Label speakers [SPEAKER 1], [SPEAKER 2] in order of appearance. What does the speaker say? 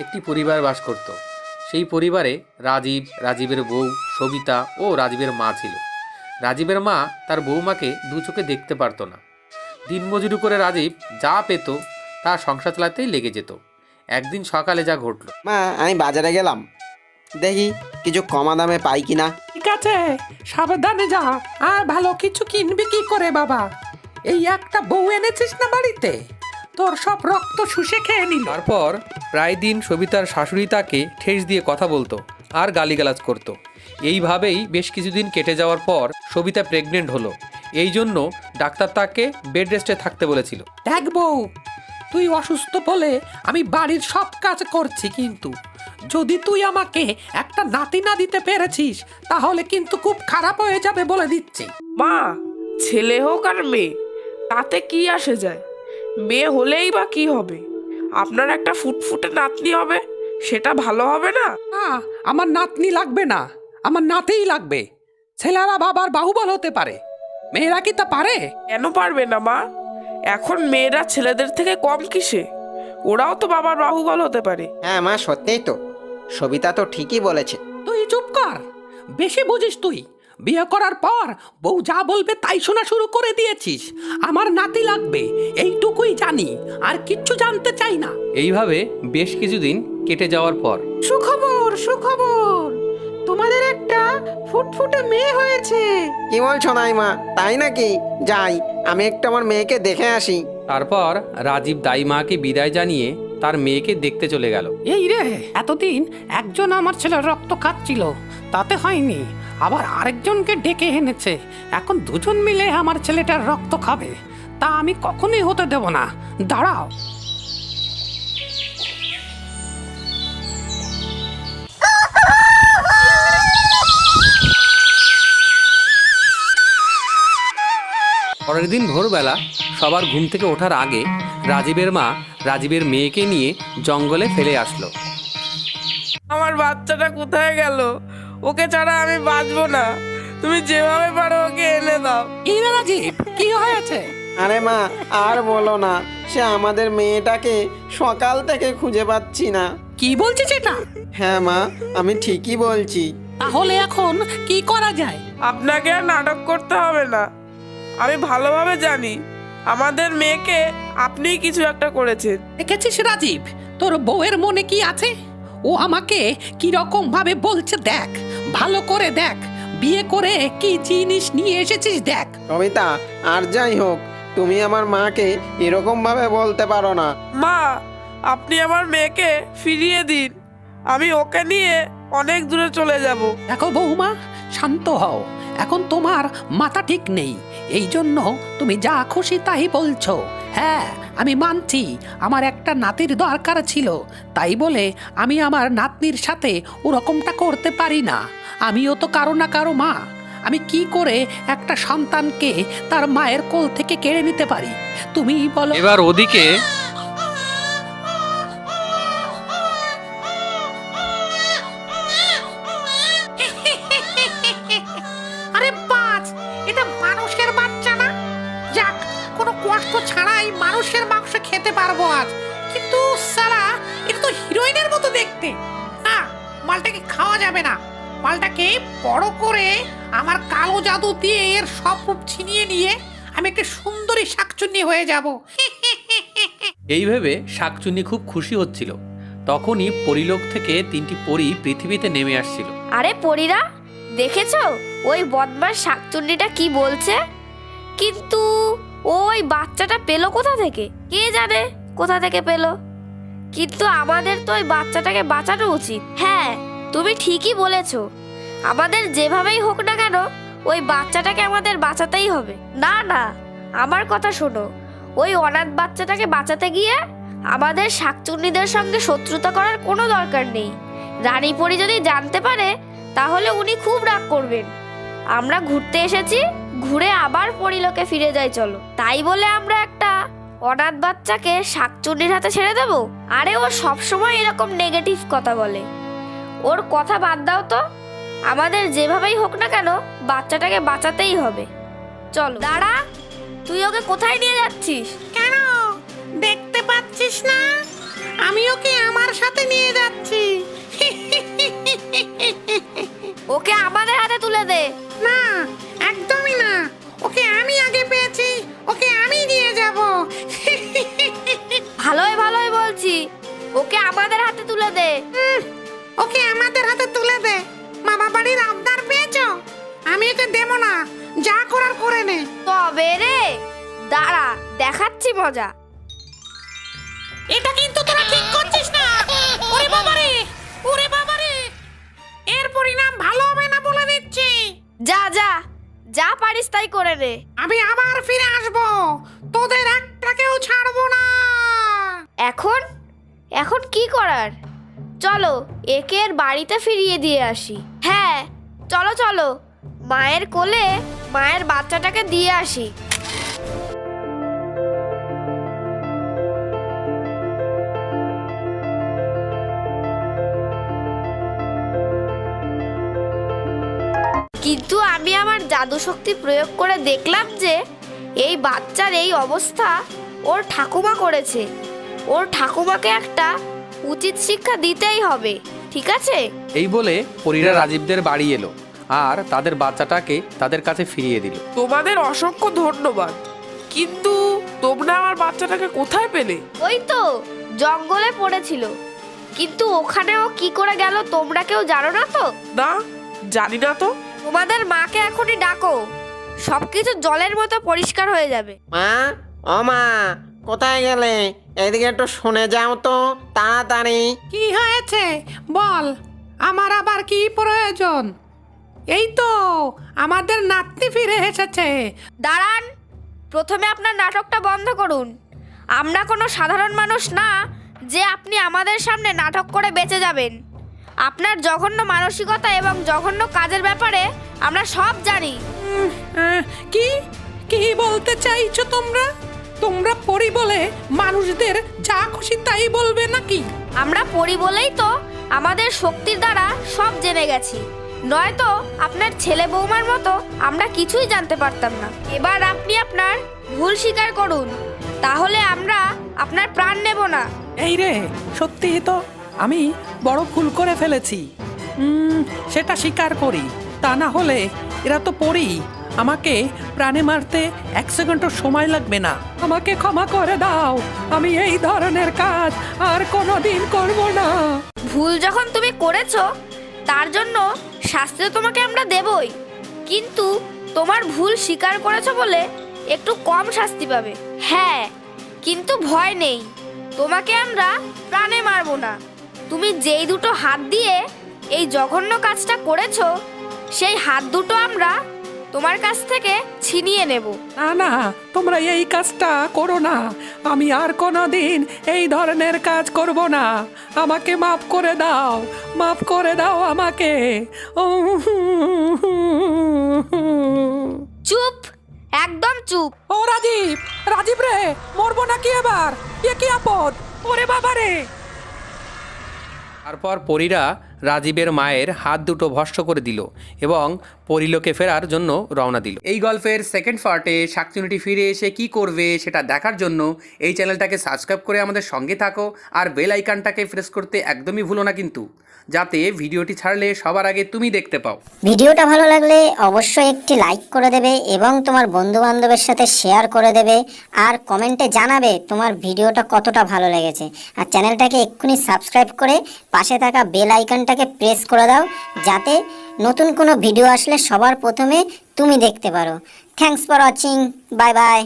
[SPEAKER 1] একটি পরিবার বাস করত। সেই পরিবারে রাজীব, রাজীবের বউ সবিতা ও রাজীবের মা ছিল। রাজীবের মা তার বৌমাকে দু চোখে দেখতে পারত না। দিনমজুরি করে রাজীব যা পেত তা সংসার চালাতেই লেগে যেত। একদিন সকালে যা ঘটল।
[SPEAKER 2] মা, আমি বাজারে গেলাম, দেখি কিছু কমা দামে পাই কিনা।
[SPEAKER 3] ঠিক আছে, সাবধানে যা। আর ভালো কিছু কিনবি কি করে বাবা? এই একটা বউ এনেছিস না বাড়িতে, তোর সব রক্ত শুষে খেয়ে নিল।
[SPEAKER 1] তারপর প্রায় দিন সবিতার শাশুড়ি তাকে ঠেস দিয়ে কথা বলতো আর গালিগালাজ করত। এইভাবেই বেশ কিছুদিন কেটে যাওয়ার পর সবিতা প্রেগনেন্ট হলো। এই জন্য ডাক্তার তাকে বেড রেস্টে থাকতে বলেছিল।
[SPEAKER 3] দেখ বউ, তুই অসুস্থ বলে আমি বাড়ির সব কাজ করছি, কিন্তু যদি তুই আমাকে একটা নাতি না দিতে পেরেছিস তাহলে কিন্তু খুব খারাপ হয়ে যাবে বলে দিচ্ছি।
[SPEAKER 4] মা, ছেলে হোক আর মেয়ে, তাতে কি আসে যায়? মেয়ে হলেই বা কি হবে? আপনার একটা ফুটফুটে নাতনি হবে, সেটা ভালো হবে না?
[SPEAKER 3] না, আমার নাতনি লাগবে না, আমার নাতিই লাগবে। ছেলেরা বাবার বাহুবল হতে পারে, মেয়েরা কি তা পারে?
[SPEAKER 4] কেন পারবে না মা? এখন মেয়েরা ছেলেদের থেকে কম কিসে? ওরাও তো বাবার বাহুবল হতে পারে।
[SPEAKER 2] হ্যাঁ মা, সত্যিই তো, সবিতা তো ঠিকই বলেছে।
[SPEAKER 3] তুই চুপ কর, বেশি বুঝিস তুই। বিয়ে করার পর বউ যা বলবে তাই শোনা শুরু করে দিয়েছিস। আমার নাতি লাগবে এইটুকুই জানি, আর কিচ্ছু জানতে চাই না।
[SPEAKER 1] এইভাবে বেশ কিছুদিন কেটে যাওয়ার পর
[SPEAKER 3] সুখবর, সুখবর, তোমাদের একটা ফুটফুটে মেয়ে হয়েছে।
[SPEAKER 2] কি বলছো নাই মা, তাই নাকি? যাই, আমি একটু আমার মেয়েকে দেখে আসি।
[SPEAKER 1] তারপর রাজীব দাইমাকে বিদায় জানিয়ে তার মেয়েকে দেখতে চলে গেল।
[SPEAKER 3] এই রে, এতদিন একজন আমার ছেলের রক্ত খাচ্ছিল, তাতে হয়নি, আবার আরেকজনকে ডেকে এনেছে। এখন দুজন মিলে আমার ছেলেটার রক্ত খাবে, তা আমি কখনোই হতে দেব না। দাঁড়াও।
[SPEAKER 1] পরের দিন ভোরবেলা সবার ঘুম থেকে ওঠার আগে রাজীবের মা রাজীবের মেয়েকে নিয়ে জঙ্গলে ফেলে আসলো।
[SPEAKER 4] আমার বাচ্চাটা কোথায় গেল? ওকে ছাড়া আমি বাঁচবো না। তুমি যেভাবে পারো ওকে এনে দাও।
[SPEAKER 3] এই রে রাজীব, কি হয়েছে?
[SPEAKER 2] আরে মা, আর বলো না, সে আমাদের মেয়েটাকে সকাল থেকে খুঁজে পাচ্ছি না।
[SPEAKER 3] কি বলছিস এটা?
[SPEAKER 2] হ্যাঁ মা, আমি ঠিকই বলছি।
[SPEAKER 3] তাহলে এখন কি করা যায়?
[SPEAKER 4] আপনাকে আর নাটক করতে হবে না। আমি ভালোভাবে জানি আমাদের মেয়েকে আপনিই কিছু একটা করেছেন।
[SPEAKER 3] দেখেছিস রাজীব, তোর বউয়ের মনে কি আছে? ও আমাকে কি রকম ভাবে বলছে দেখ, ভালো করে দেখ। বিয়ে করে কি জিনিস নিয়ে এসেছিস দেখ।
[SPEAKER 2] সবিতা, আর যাই হোক, তুমি আমার মাকে এরকম ভাবে বলতে পারো না।
[SPEAKER 4] মা, আপনি আমার মেয়েকে ফিরিয়ে দিন। আমি ওকে নিয়ে অনেক দূরে চলে যাব।
[SPEAKER 3] দেখো বৌমা, শান্ত হও। এখন তোমার মাথা ঠিক নেই, এই জন্য তুমি যা খুশি তাই বলছো। হ্যাঁ, আমি মানছি আমার একটা নাতির দরকার ছিল, তাই বলে আমি আমার নাতনির সাথে ওরকমটা করতে পারি না। আমিও তো কারো না কারো মা। আমি কি করে একটা সন্তানকে তার মায়ের কোল থেকে কেড়ে নিতে পারি? তুমিই বলো।
[SPEAKER 1] এবার ওদিকে
[SPEAKER 3] আরে বাজ, এটা মানুষের বাচ্চা না? যাক, কোনো কষ্ট ছাড়াই মানুষের মাংস খেতে পারবো আজ। কিন্তু সারা, এটা তো হিরোইনের মতো দেখতে। না, মালটাকে খাওয়া যাবে না। মালটাকে বড় করে আমার কালো জাদু দিয়ে এর সব রূপ ছিনিয়ে নিয়ে আমি একটা সুন্দরী শাকচুন্নি হয়ে যাব।
[SPEAKER 1] এই ভেবে শাকচুন্নি খুব খুশি হচ্ছিল। তখনই পরিলোক থেকে 3টি পরী পৃথিবীতে নেমে আসছিল।
[SPEAKER 5] আরে পরীরা, দেখেছো ওই বদমাস শাকচুন্নিটা কি বলছে? কিন্তু ওই বাচ্চাটা পেলো কোথা থেকে? কে জানে কোথা থেকে পেলো। কিন্তু আমাদের তো ওই বাচ্চাটাকে বাঁচানো উচিত। হ্যাঁ, তুমি ঠিকই বলেছো। আমাদের যেভাবেই হোক না কেন ওই বাচ্চাটাকে আমাদের বাঁচাতেই হবে। না না, আমার কথা শোনো। ওই অনাথ বাচ্চাটাকে বাঁচাতে গিয়ে আমাদের শাকচুন্নিদের সঙ্গে শত্রুতা করার কোনো দরকার নেই। রানীপরি যদি জানতে পারে তাহলে উনি খুব রাগ করবেন। আমরা ঘুরতে এসেছি, ঘুরে আবার পরিলোকে ফিরে যাই চলো। তাই বলে আমরা একটা অনাথ বাচ্চাকে শাকচুন্নির হাতে ছেড়ে দেব? আরে ও সবসময় এরকম নেগেটিভ কথা বলে। ওর কথা বাদ দাও তো। আমাদের যেভাবেই হোক না কেন বাচ্চাটাকে বাঁচাতেই হবে। চলো। দাঁড়া, তুই ওকে কোথায় নিয়ে যাচ্ছিস?
[SPEAKER 3] কেন, দেখতে পাচ্ছিস না আমি ওকে আমার সাথে নিয়ে যাচ্ছি।
[SPEAKER 5] ওকে আমাদের হাতে তুলে দে।
[SPEAKER 3] না, একদমই না, ওকে আমি আগে পেয়েছি, ওকে আমি নিয়ে যাব।
[SPEAKER 5] ভালোই ভালোই বলছি, ওকে আমাদের হাতে তুলে দে।
[SPEAKER 3] ওকে আমাদের হাতে তুলে দে। মামা বাড়ির আবদার পেয়েছো, আমি ওকে দেব না, যা করার করে নে।
[SPEAKER 5] তবে রে, দাঁড়া দেখাচ্ছি মজা।
[SPEAKER 3] এটা কিন্তু তোরা ঠিক করছিস না। ওরে বাবারে, ওরে বাবারে, এর পরিণাম ভালো হবে না বলে দিচ্ছি।
[SPEAKER 5] যা যা যা পারিস তাই করে নে।
[SPEAKER 3] আমি আবার ফিরে আসব, তোদের একটাকেও ছাড়বো না।
[SPEAKER 5] এখন এখন কি করার? চলো একে এর বাড়িতে ফিরিয়ে দিয়ে আসি। হ্যাঁ চলো চলো, মায়ের কোলে মায়ের বাচ্চাটাকে দিয়ে আসি। কিন্তু আমি আমার জাদু শক্তি প্রয়োগ করে দেখলাম যে এই বাচ্চার এই অবস্থা ওর ঠাকুমা করেছে। ওর ঠাকুমাকে একটা উচিত শিক্ষা দিতেই হবে, ঠিক আছে?
[SPEAKER 1] এই বলে পরীরা রাজীবদের বাড়ি এলো আর তাদের বাচ্চাটাকে তাদের কাছে ফিরিয়ে দিল।
[SPEAKER 4] তোমাদের অসংখ্য ধন্যবাদ। কিন্তু তোমরা আমার বাচ্চাটাকে কোথায় পেলে?
[SPEAKER 5] ওই তো জঙ্গলে পড়েছিল, কিন্তু ওখানে ও কি করে গেল তোমরা কেউ জানো না তো?
[SPEAKER 4] না, জানি না তো।
[SPEAKER 5] তোমাদের মাকে এখনই ডাকো, সবকিছু জলের মতো পরিষ্কার হয়ে যাবে।
[SPEAKER 2] মা, ও মা, কোথায় গেলে? এদিকে একটু শুনে যাও তো তাড়াতাড়ি।
[SPEAKER 3] কি হয়েছে বল, আমার আবার কি প্রয়োজন? এই তো আমাদের নাতনি ফিরে এসেছে।
[SPEAKER 5] দাঁড়ান, প্রথমে আপনার নাটকটা বন্ধ করুন। আমরা কোনো সাধারণ মানুষ না যে আপনি আমাদের সামনে নাটক করে বেঁচে যাবেন। আপনার জঘন্য মানসিকতা এবং জঘন্য কাজের ব্যাপারে আমরা সব জানি।
[SPEAKER 3] কি কি বলতে চাইছো তোমরা? তোমরা পরি বলে মানুষদের যা খুশি তাই বলবে নাকি?
[SPEAKER 5] আমরা পড়ি বলেই তো আমাদের শক্তির দ্বারা সব জেনে গেছি, নয়তো আপনার ছেলে বৌমার মতো আমরা কিছুই জানতে পারতাম না। এবার আপনি আপনার ভুল স্বীকার করুন, তাহলে আমরা আপনার প্রাণ নেব না।
[SPEAKER 3] এই রে, সত্যি তো আমি বড় ভুল করে ফেলেছি। সেটা স্বীকার করি, তা না হলে এরা তো পড়ি, আমাকে প্রাণে মারতে 1 সেকেন্ডও সময় লাগবে না। আমাকে ক্ষমা করে দাও, আমি এই ধরনের কাজ আর কোনোদিন করব না।
[SPEAKER 5] ভুল যখন তুমি করেছো তার জন্য শাস্তি তো তোমাকে আমরা দেবই, কিন্তু তোমার ভুল স্বীকার করেছো বলে একটু কম শাস্তি পাবে। হ্যাঁ, কিন্তু ভয় নেই, তোমাকে আমরা প্রাণে মারবো না। তুমি যেই দুটো হাত দিয়ে এই জঘন্য কাজটা করেছো সেই হাত দুটো আমরা তোমার কাছ থেকে ছিনিয়ে নেব।
[SPEAKER 3] না না, তোমরা এই কাজটা করো না, আমি আর কোনোদিন এই ধরনের কাজ করব না। আমাকে মাফ করে দাও, মাফ করে দাও আমাকে।
[SPEAKER 5] চুপ, একদম চুপ।
[SPEAKER 3] ও রাজীব, রাজীব রে, মরবো নাকি এবার? এ কি আপদ, ওরে বাবা রে!
[SPEAKER 1] তারপর পরীরা রাজীবের মায়ের হাত দুটো ভস্ম করে দিল এবং পরিলোকে ফেরার জন্য রওনা দিল। এই গল্পের সেকেন্ড পার্টে শাকচুন্নিটি ফিরে এসে কি করবে সেটা দেখার জন্য এই চ্যানেলটাকে সাবস্ক্রাইব করে আমাদের সঙ্গে থাকো আর বেল আইকনটাকে প্রেস করতে একদমই ভুলো না কিন্তু, যাতে ভিডিওটি ছাড়লে সবার আগে তুমি দেখতে পাও।
[SPEAKER 6] ভিডিওটা ভালো লাগলে অবশ্যই একটি লাইক করে দেবে এবং তোমার বন্ধু বান্ধবের সাথে শেয়ার করে দেবে আর কমেন্টে জানাবে তোমার ভিডিওটা কতটা ভালো লেগেছে। আর চ্যানেলটাকে এক্ষুনি সাবস্ক্রাইব করে পাশে থাকা বেল আইকনটাকে প্রেস করে দাও, যাতে নতুন কোনো ভিডিও আসলে সবার প্রথমে তুমি দেখতে পারো। Thanks for watching, bye bye.